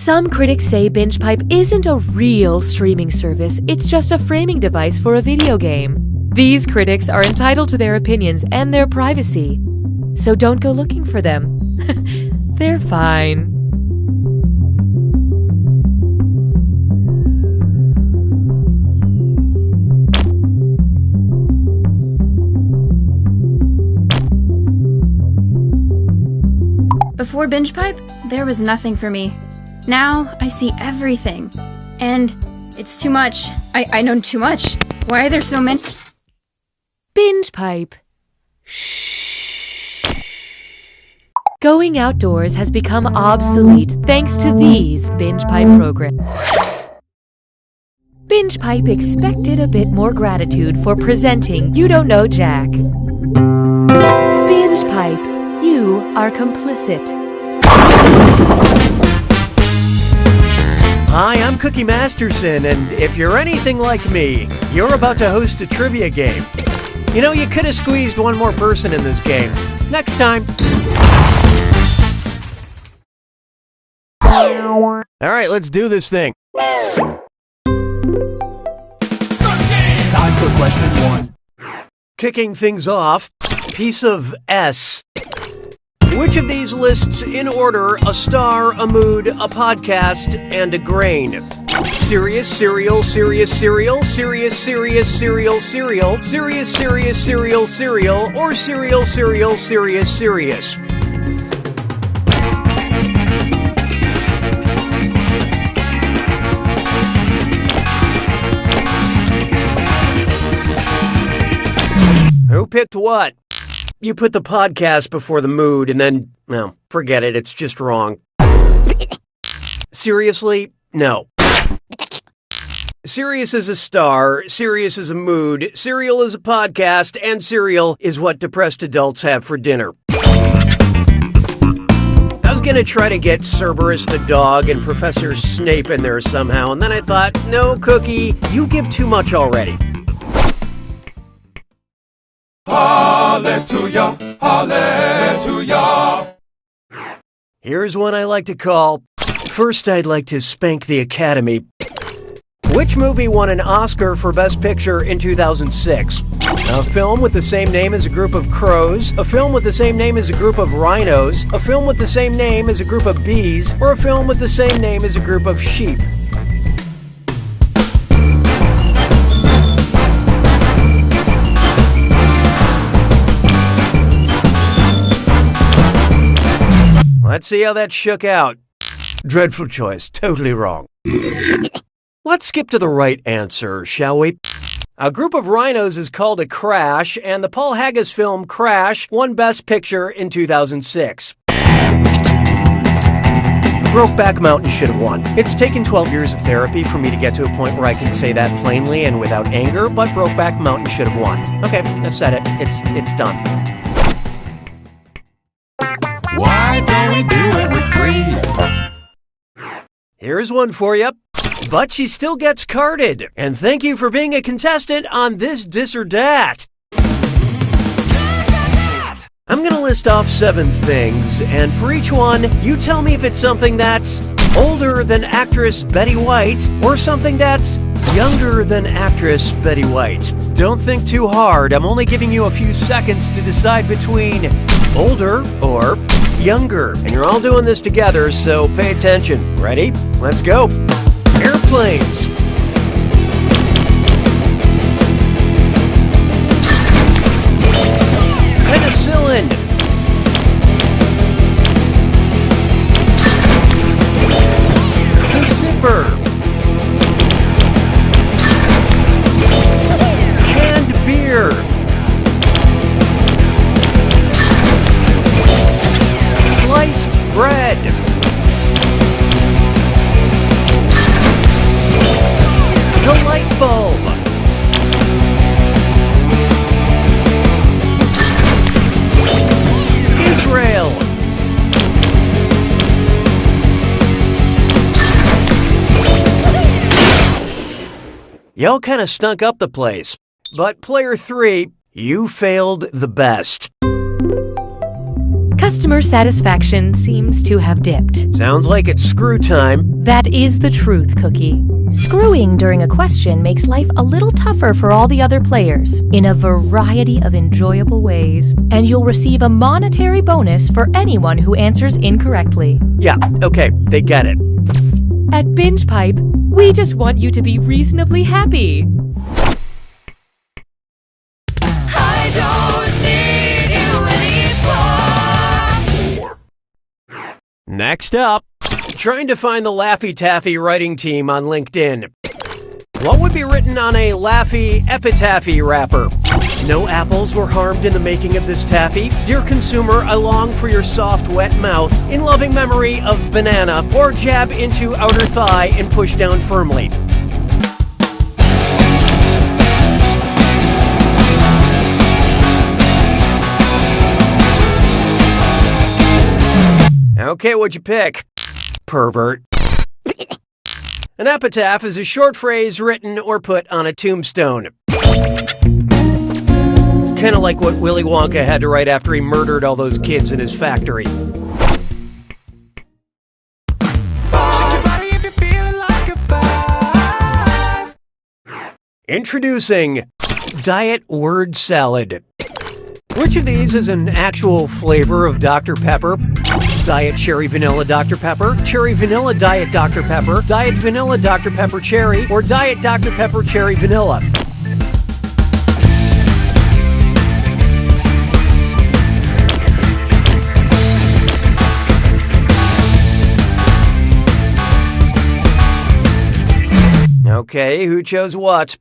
Some critics say BingePipe isn't a real streaming service, it's just a framing device for a video game. These critics are entitled to their opinions and their privacy, so don't go looking for them. They're fine. Before BingePipe, there was nothing for me. Now, I see everything. And it's too much. I know too much. Why are there so many? BingePipe. Shh. Going outdoors has become obsolete thanks to these BingePipe programs. BingePipe expected a bit more gratitude for presenting You Don't Know Jack. BingePipe, you are complicit. Hi, I'm Cookie Masterson, and if you're anything like me, you're about to host a trivia game. You know, you could have squeezed one more person in this game. Next time. Alright, let's do this thing. Time for question 1. Kicking things off, piece of S. Which of these lists in order a star, a mood, a podcast, and a grain? Serious, serial, serious, serial, serious, serious, serial, serial, serious, serious, serial, serial, or serial, serial, serious, serious. Who picked what? You put the podcast before the mood and then, well, forget it, it's just wrong. Seriously? No. Serious is a star, serious is a mood, serial is a podcast, and cereal is what depressed adults have for dinner. I was gonna try to get Cerberus the dog and Professor Snape in there somehow, and then I thought, no, Cookie, you give too much already. Hallelujah, hallelujah. Here's one I like to call, First I'd Like to Spank the Academy. Which movie won an Oscar for Best Picture in 2006? A film with the same name as a group of crows, a film with the same name as a group of rhinos, a film with the same name as a group of bees, or a film with the same name as a group of sheep? Let's see how that shook out. Dreadful choice, totally wrong. Let's skip to the right answer, shall we? A group of rhinos is called a crash, and the Paul Haggis film Crash won Best Picture in 2006. Brokeback Mountain should have won. It's taken 12 years of therapy for me to get to a point where I can say that plainly and without anger, but Brokeback Mountain should have won. Okay, I've said it. It's done. Why don't we do it with free? Here's one for you. But she still gets carded. And thank you for being a contestant on This or That. I'm gonna list off 7 things, and for each one, you tell me if it's something that's older than actress Betty White or something that's younger than actress Betty White. Don't think too hard. I'm only giving you a few seconds to decide between older or younger. And you're all doing this together, so pay attention. Ready? Let's go. Airplanes. Penicillin. The zipper. Canned beer. Sliced bread. The light bulb. Israel. Y'all kind of stunk up the place. But player 3, you failed the best. Customer satisfaction seems to have dipped. Sounds like it's screw time. That is the truth, Cookie. Screwing during a question makes life a little tougher for all the other players in a variety of enjoyable ways, and you'll receive a monetary bonus for anyone who answers incorrectly. Yeah, okay, they get it. At Binge Pipe, we just want you to be reasonably happy. I don't need you anymore. Next up, trying to find the Laffy Taffy writing team on LinkedIn. What would be written on a Laffy epitaphy wrapper? No apples were harmed in the making of this taffy. Dear consumer, I long for your soft, wet mouth in loving memory of banana, or jab into outer thigh and push down firmly. Okay, what'd you pick? Pervert. An epitaph is a short phrase written or put on a tombstone. Kind of like what Willy Wonka had to write after he murdered all those kids in his factory. Introducing Diet Word Salad. Which of these is an actual flavor of Dr. Pepper? Diet Cherry Vanilla Dr. Pepper, Cherry Vanilla Diet Dr. Pepper, Diet Vanilla Dr. Pepper Cherry, or Diet Dr. Pepper Cherry Vanilla? Okay, who chose what?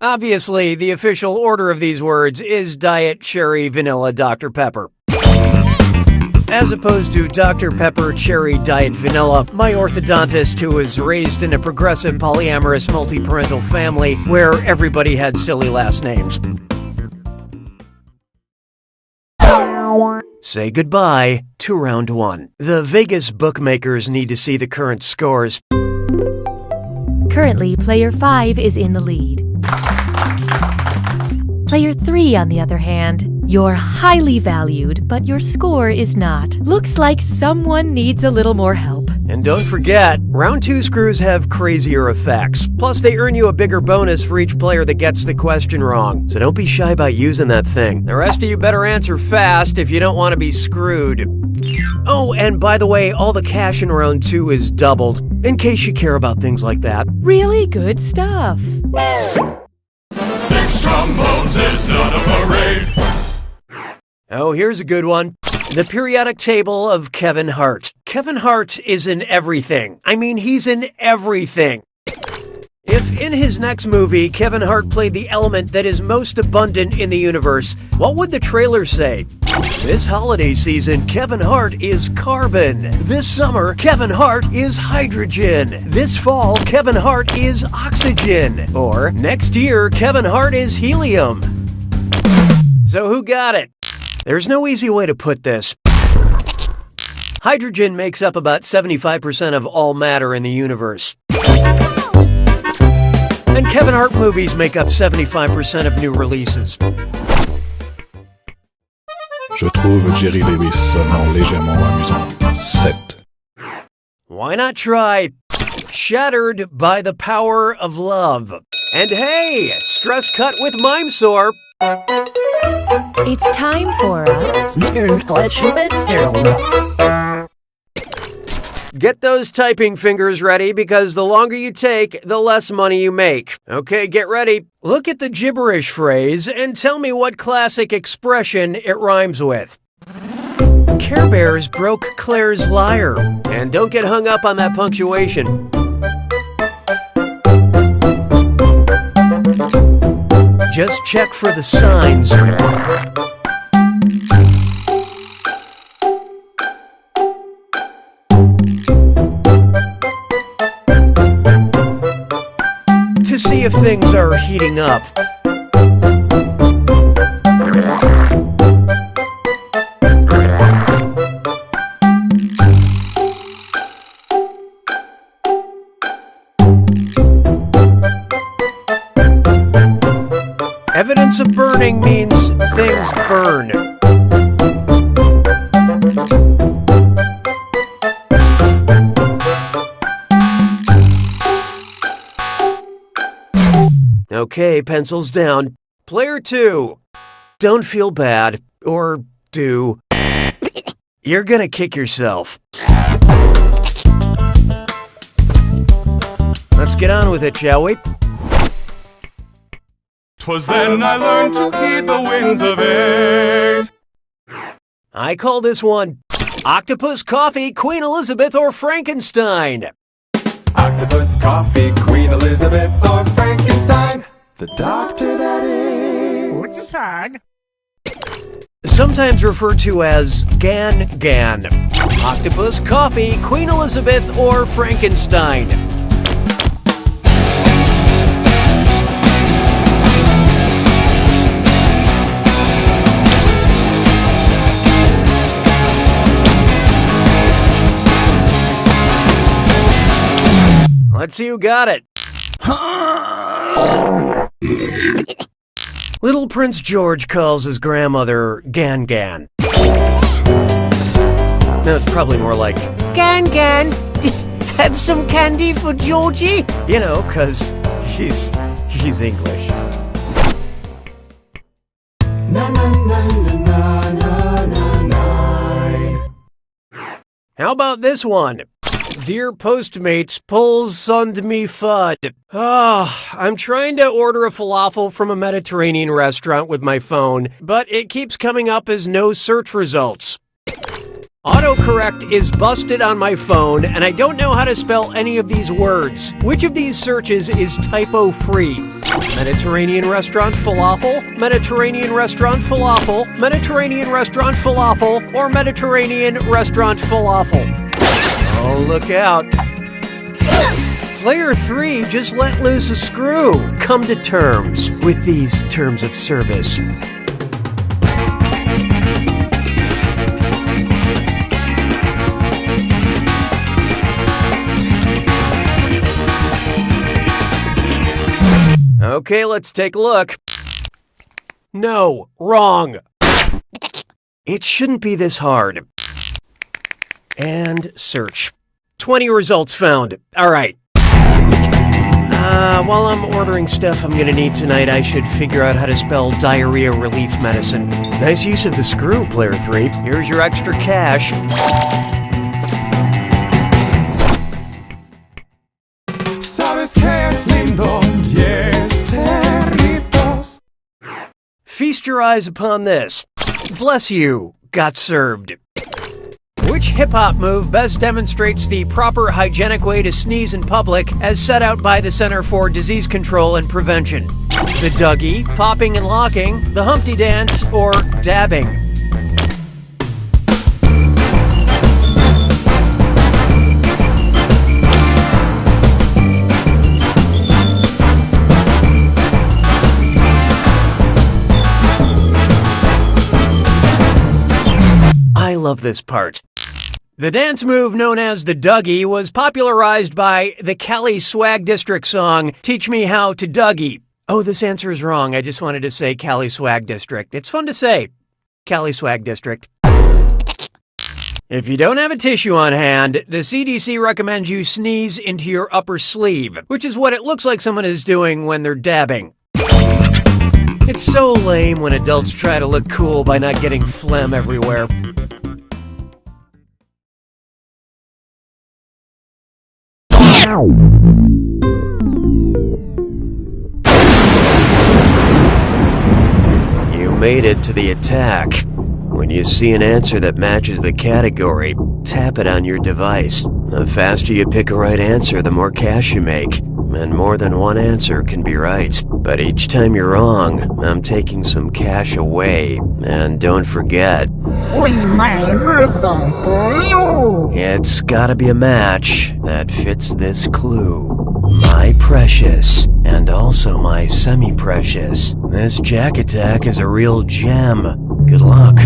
Obviously, the official order of these words is Diet Cherry Vanilla Dr. Pepper. As opposed to Dr. Pepper Cherry Diet Vanilla, my orthodontist, who was raised in a progressive polyamorous multi-parental family where everybody had silly last names. Say goodbye to round one. The Vegas bookmakers need to see the current scores. Currently, Player 5 is in the lead. Player 3, on the other hand, you're highly valued, but your score is not. Looks like someone needs a little more help. And don't forget, round 2 screws have crazier effects. Plus, they earn you a bigger bonus for each player that gets the question wrong. So don't be shy about using that thing. The rest of you better answer fast if you don't want to be screwed. Oh, and by the way, all the cash in round 2 is doubled, in case you care about things like that. Really good stuff. 6 trombones is not a parade. Oh, here's a good one. The periodic table of Kevin Hart. Kevin Hart is in everything. I mean, he's in everything. If in his next movie, Kevin Hart played the element that is most abundant in the universe, what would the trailer say? This holiday season, Kevin Hart is carbon. This summer, Kevin Hart is hydrogen. This fall, Kevin Hart is oxygen. Or next year, Kevin Hart is helium. So who got it? There's no easy way to put this. Hydrogen makes up about 75% of all matter in the universe. And Kevin Hart movies make up 75% of new releases. Je trouve Jerry Lewis seulement légèrement amusant. 7. Why not try Shattered by the Power of Love? And hey, stress cut with Mime Sore. It's time for a... Get those typing fingers ready, because the longer you take, the less money you make. Okay, get ready. Look at the gibberish phrase and tell me what classic expression it rhymes with. Care Bears broke Claire's lyre. And don't get hung up on that punctuation. Just check for the signs. To see if things are heating up. Evidence of burning means things burn. Okay, pencils down. Player 2. Don't feel bad. Or do. You're gonna kick yourself. Let's get on with it, shall we? 'Twas then I learned to heed the winds of eight. I call this one Octopus, Coffee, Queen Elizabeth, or Frankenstein. Octopus, coffee, Queen Elizabeth, or Frankenstein. The doctor, that is. Sometimes referred to as Gan. Octopus, Coffee, Queen Elizabeth, or Frankenstein. Let's see who got it. Little Prince George calls his grandmother Gan. No, it's probably more like, Gan, have some candy for Georgie? You know, 'cause he's English. How about this one? Dear Postmates, pulls sund me fud. I'm trying to order a falafel from a Mediterranean restaurant with my phone, but it keeps coming up as no search results. Autocorrect is busted on my phone, and I don't know how to spell any of these words. Which of these searches is typo-free? Mediterranean restaurant falafel, Mediterranean restaurant falafel, Mediterranean restaurant falafel, or Mediterranean restaurant falafel? Oh, look out. Player 3 just let loose a screw. Come to terms with these terms of service. Okay, let's take a look. No, wrong. It shouldn't be this hard. And search. 20 results found. All right. While I'm ordering stuff I'm gonna need tonight, I should figure out how to spell diarrhea relief medicine. Nice use of the screw, Player 3. Here's your extra cash. Sabes que es lindo, yes, perritos. Feast your eyes upon this. Bless you, got served. Which hip-hop move best demonstrates the proper hygienic way to sneeze in public as set out by the Center for Disease Control and Prevention? The Dougie, popping and locking, the Humpty Dance, or dabbing? I love this part. The dance move known as the Dougie was popularized by the Cali Swag District song, Teach Me How to Dougie. Oh, this answer is wrong. I just wanted to say Cali Swag District. It's fun to say. Cali Swag District. If you don't have a tissue on hand, the CDC recommends you sneeze into your upper sleeve, which is what it looks like someone is doing when they're dabbing. It's so lame when adults try to look cool by not getting phlegm everywhere. You made it to the attack. When you see an answer that matches the category, tap it on your device. The faster you pick a right answer, the more cash you make. And more than one answer can be right. But each time you're wrong, I'm taking some cash away. And don't forget, it's gotta be a match that fits this clue. My precious, and also my semi-precious. This Jack Attack is a real gem. Good luck.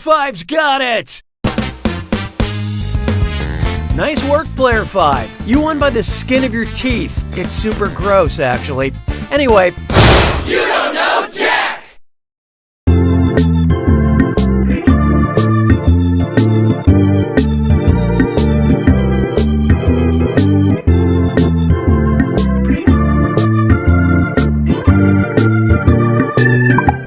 Player5's got it! Nice work, Player5. You won by the skin of your teeth. It's super gross, actually. Anyway... You don't know Jack!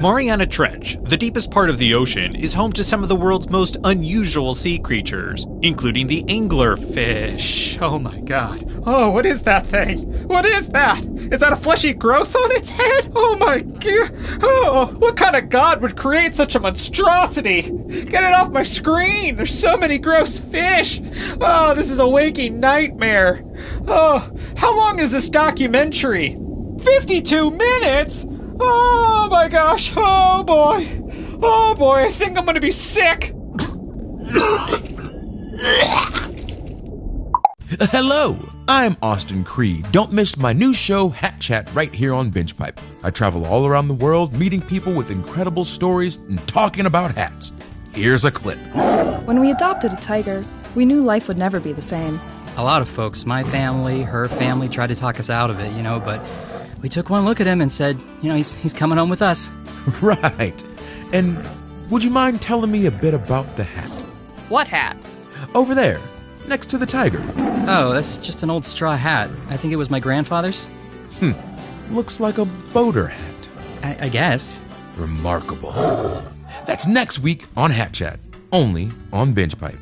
Mariana Trench, the deepest part of the ocean, is home to some of the world's most unusual sea creatures, including the anglerfish. Oh my god. Oh, what is that thing? What is that? Is that a fleshy growth on its head? Oh my god. Oh, what kind of god would create such a monstrosity? Get it off my screen. There's so many gross fish. Oh, this is a waking nightmare. Oh, how long is this documentary? 52 minutes? Oh my gosh, oh boy, I think I'm gonna be sick. Hello, I'm Austin Creed. Don't miss my new show, Hat Chat, right here on BingePipe. I travel all around the world, meeting people with incredible stories and talking about hats. Here's a clip. When we adopted a tiger, we knew life would never be the same. A lot of folks, my family, her family, tried to talk us out of it, but we took one look at him and said, he's coming home with us. Right. And would you mind telling me a bit about the hat? What hat? Over there, next to the tiger. Oh, that's just an old straw hat. I think it was my grandfather's. Looks like a boater hat. I guess. Remarkable. That's next week on Hat Chat, only on BingePipe.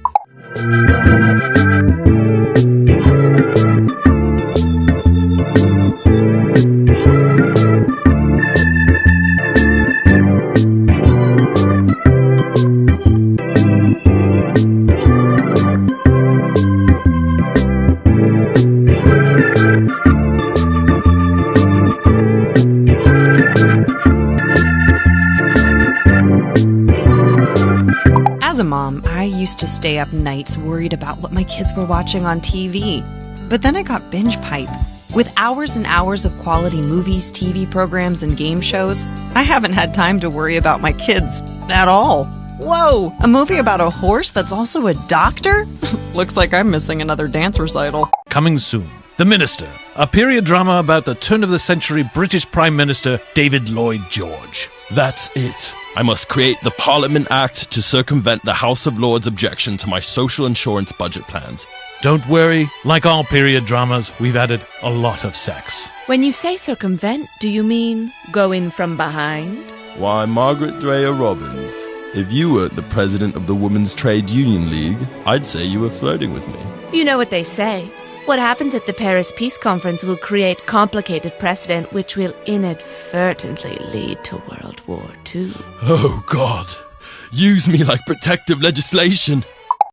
As a mom, I used to stay up nights worried about what my kids were watching on TV. But then I got BingePipe. With hours and hours of quality movies, TV programs, and game shows, I haven't had time to worry about my kids at all. Whoa! A movie about a horse that's also a doctor? Looks like I'm missing another dance recital. Coming soon, The Minister, a period drama about the turn-of-the-century British Prime Minister David Lloyd George. That's it. I must create the Parliament Act to circumvent the House of Lords' objection to my social insurance budget plans. Don't worry, like all period dramas, we've added a lot of sex. When you say circumvent, do you mean go in from behind? Why, Margaret Dreyer Robbins, if you were the president of the Women's Trade Union League, I'd say you were flirting with me. You know what they say. What happens at the Paris Peace Conference will create complicated precedent which will inadvertently lead to World War II. Oh, God. Use me like protective legislation.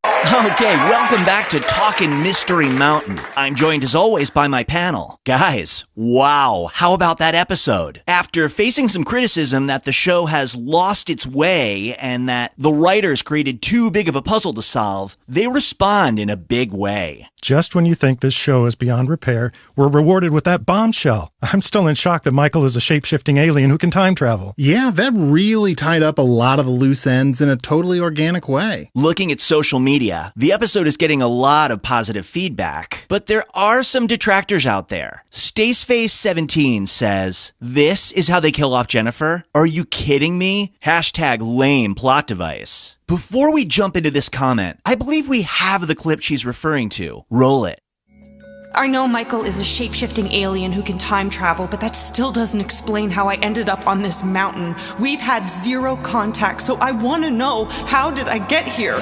Okay, welcome back to Talkin' Mystery Mountain. I'm joined as always by my panel. Guys, wow, how about that episode? After facing some criticism that the show has lost its way and that the writers created too big of a puzzle to solve, they respond in a big way. Just when you think this show is beyond repair, we're rewarded with that bombshell. I'm still in shock that Michael is a shape-shifting alien who can time travel. Yeah, that really tied up a lot of the loose ends in a totally organic way. Looking at social media, the episode is getting a lot of positive feedback, but there are some detractors out there. Staceface17 says, "This is how they kill off Jennifer? Are you kidding me? #lame plot device." Before we jump into this comment, I believe we have the clip she's referring to. Roll it. I know Michael is a shape-shifting alien who can time travel, but that still doesn't explain how I ended up on this mountain. We've had zero contact, so I want to know, how did I get here?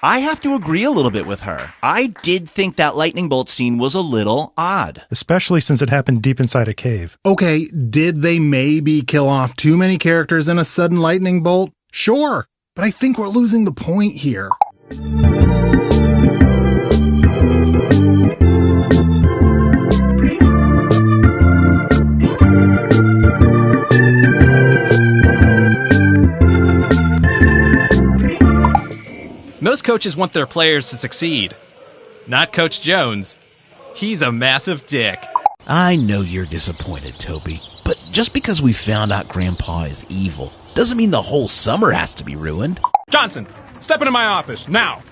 I have to agree a little bit with her. I did think that lightning bolt scene was a little odd. Especially since it happened deep inside a cave. Okay, did they maybe kill off too many characters in a sudden lightning bolt? Sure, but I think we're losing the point here. Most coaches want their players to succeed. Not Coach Jones. He's a massive dick. I know you're disappointed, Toby, but just because we found out Grandpa is evil doesn't mean the whole summer has to be ruined. Johnson, step into my office, now.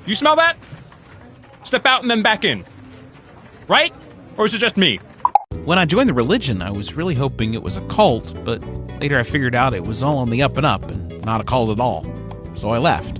You smell that? Step out and then back in. Right? Or is it just me? When I joined the religion, I was really hoping it was a cult, but later I figured out it was all on the up and up and not a cult at all. So I left.